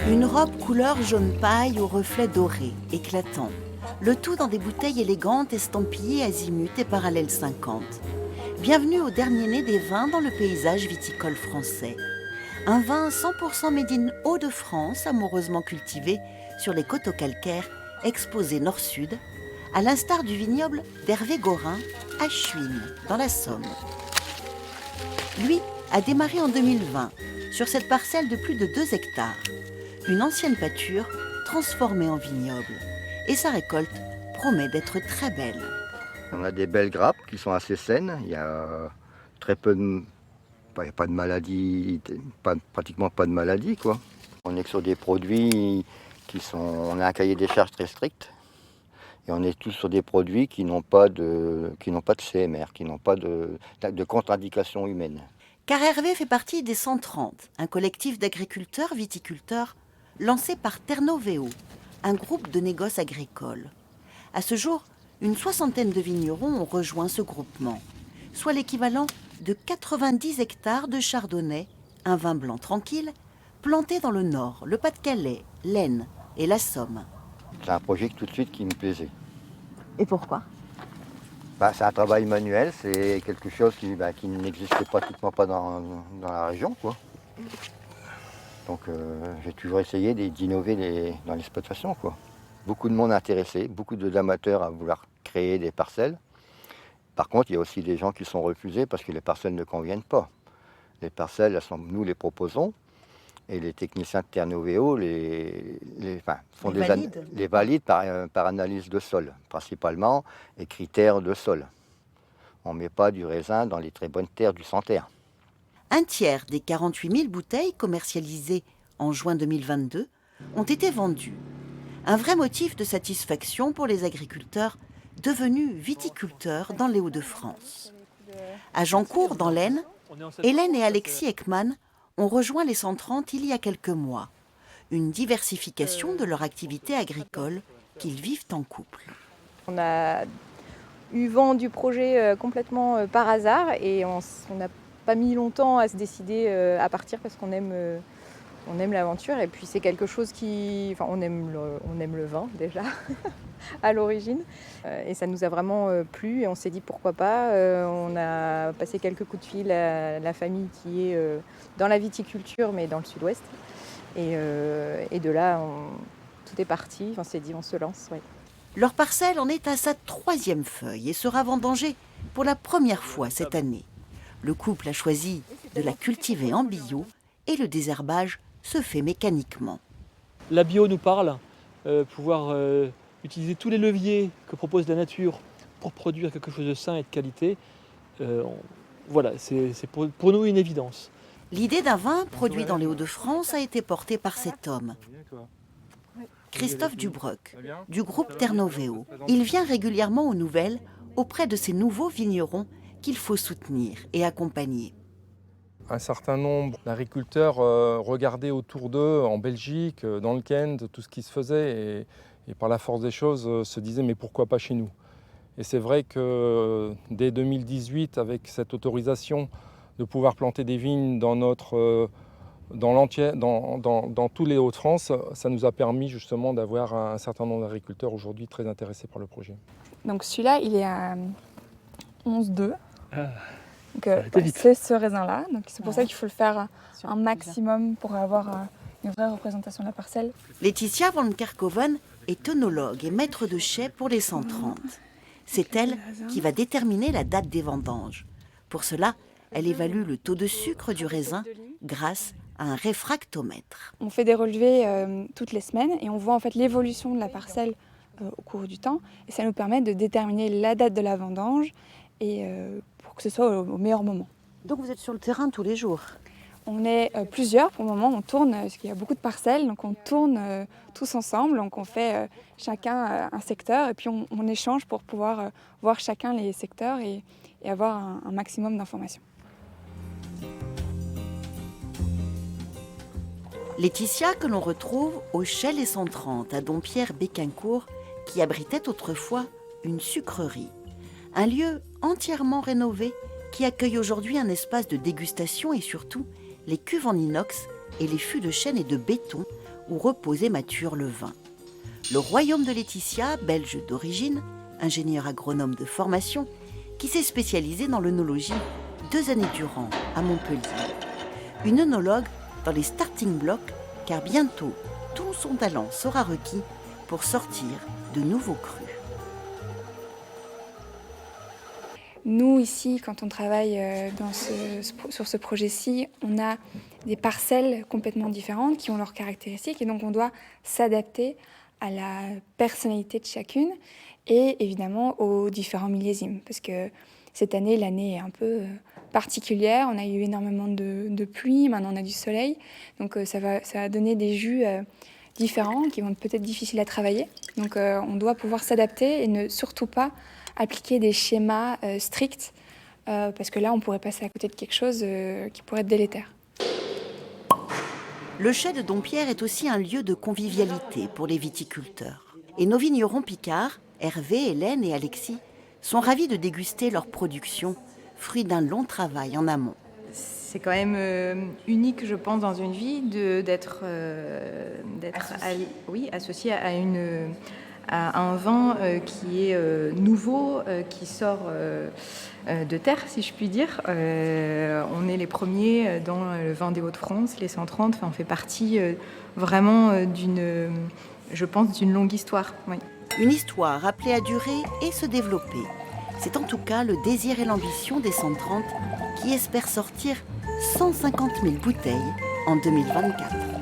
Une robe couleur jaune paille aux reflets dorés, éclatants. Le tout dans des bouteilles élégantes estampillées azimut et parallèle 50. Bienvenue au dernier né des vins dans le paysage viticole français. Un vin 100% made in Hauts-de-France, amoureusement cultivé sur les coteaux calcaires, exposé nord-sud, à l'instar du vignoble d'Hervé Gorin à Chuines, dans la Somme. Lui a démarré en 2020 sur cette parcelle de plus de 2 hectares, une ancienne pâture transformée en vignoble. Et sa récolte promet d'être très belle. On a des belles grappes qui sont assez saines. Il y a très peu de, il y a pas de maladies, pratiquement pas de maladies, quoi. On est sur des produits qui sont, on a un cahier des charges très strict. Et on est tous sur des produits qui n'ont pas de CMR, qui n'ont pas de contre-indication humaine. Car Hervé fait partie des 130, un collectif d'agriculteurs viticulteurs lancé par Ternovéo, un groupe de négoce agricole. À ce jour, une 60aine de vignerons ont rejoint ce groupement, soit l'équivalent de 90 hectares de chardonnay, un vin blanc tranquille, planté dans le Nord, le Pas-de-Calais, l'Aisne et la Somme. C'est un projet tout de suite qui me plaisait. Et pourquoi ? C'est un travail manuel, c'est quelque chose qui n'existait pratiquement pas dans la région, quoi. Donc j'ai toujours essayé d'innover dans l'exploitation, quoi. Beaucoup de monde intéressé, beaucoup d'amateurs à vouloir créer des parcelles. Par contre, il y a aussi des gens qui sont refusés parce que les parcelles ne conviennent pas. Les parcelles, nous les proposons et les techniciens de Ternovéo les valident par analyse de sol, principalement, et critères de sol. On ne met pas du raisin dans les très bonnes terres du Santerre. Un tiers des 48 000 bouteilles commercialisées en juin 2022 ont été vendues. Un vrai motif de satisfaction pour les agriculteurs devenus viticulteurs dans les Hauts-de-France. À Jeancourt, dans l'Aisne, Hélène et Alexis Ekman ont rejoint les 130 il y a quelques mois. Une diversification de leur activité agricole qu'ils vivent en couple. On a eu vent du projet complètement par hasard et on n'a pas mis longtemps à se décider à partir parce qu'on aime l'aventure et puis c'est quelque chose qui... Enfin, on aime le vin déjà à l'origine et ça nous a vraiment plu et on s'est dit pourquoi pas. On a passé quelques coups de fil à la famille qui est dans la viticulture mais dans le sud-ouest et de là tout est parti. On s'est dit on se lance. Ouais. Leur parcelle en est à sa 3e feuille et sera vendangée pour la première fois cette année. Le couple a choisi de la cultiver en bio et le désherbage se fait mécaniquement. La bio nous parle, pouvoir utiliser tous les leviers que propose la nature pour produire quelque chose de sain et de qualité. Voilà, c'est pour nous une évidence. L'idée d'un vin produit dans les Hauts-de-France a été portée par cet homme, Christophe Dubroc, du groupe Ternovéo. Il vient régulièrement aux nouvelles auprès de ces nouveaux vignerons qu'il faut soutenir et accompagner. Un certain nombre d'agriculteurs regardaient autour d'eux, en Belgique, dans le Kent, tout ce qui se faisait et par la force des choses se disaient mais pourquoi pas chez nous ? Et c'est vrai que dès 2018, avec cette autorisation de pouvoir planter des vignes dans tous les Hauts-de-France, ça nous a permis justement d'avoir un certain nombre d'agriculteurs aujourd'hui très intéressés par le projet. Donc celui-là, il est à 11,2. Donc vite. c'est ce raisin-là. Donc c'est pour ça qu'il faut le faire un maximum pour avoir une vraie représentation de la parcelle. Laetitia van Kerkhoven est œnologue et maître de chai pour les 130. C'est elle qui va déterminer la date des vendanges. Pour cela, elle évalue le taux de sucre du raisin grâce à un réfractomètre. On fait des relevés toutes les semaines et on voit en fait l'évolution de la parcelle au cours du temps. Et ça nous permet de déterminer la date de la vendange et pour que ce soit au meilleur moment. Donc vous êtes sur le terrain tous les jours ? On est plusieurs pour le moment, on tourne, parce qu'il y a beaucoup de parcelles, donc on tourne tous ensemble, donc on fait chacun un secteur et puis on échange pour pouvoir voir chacun les secteurs et avoir un maximum d'informations. Laetitia que l'on retrouve au Chai Les 130 à Dompierre-Béquincourt qui abritait autrefois une sucrerie. Un lieu entièrement rénové qui accueille aujourd'hui un espace de dégustation et surtout les cuves en inox et les fûts de chêne et de béton où repose et mature le vin. Le royaume de Laetitia, belge d'origine, ingénieur agronome de formation, qui s'est spécialisé dans l'œnologie 2 années durant à Montpellier. Une œnologue dans les starting blocks, car bientôt tout son talent sera requis pour sortir de nouveaux crus. Nous, ici, quand on travaille sur ce projet-ci, on a des parcelles complètement différentes qui ont leurs caractéristiques et donc on doit s'adapter à la personnalité de chacune et évidemment aux différents millésimes. Parce que cette année, l'année est un peu particulière. On a eu énormément de pluie, maintenant on a du soleil. Donc ça va donner des jus différents qui vont être peut-être difficiles à travailler. Donc on doit pouvoir s'adapter et ne surtout pas appliquer des schémas stricts parce que là, on pourrait passer à côté de quelque chose qui pourrait être délétère. Le chai de Dompierre est aussi un lieu de convivialité pour les viticulteurs. Et nos vignerons picards, Hervé, Hélène et Alexis, sont ravis de déguster leur production, fruit d'un long travail en amont. C'est quand même unique, je pense, dans une vie d'être associé à un vin qui est nouveau, qui sort de terre, si je puis dire. On est les premiers dans le vin des Hauts-de-France, les 130. Enfin, on fait partie vraiment d'une longue histoire. Oui. Une histoire appelée à durer et se développer. C'est en tout cas le désir et l'ambition des 130 qui espèrent sortir 150 000 bouteilles en 2024.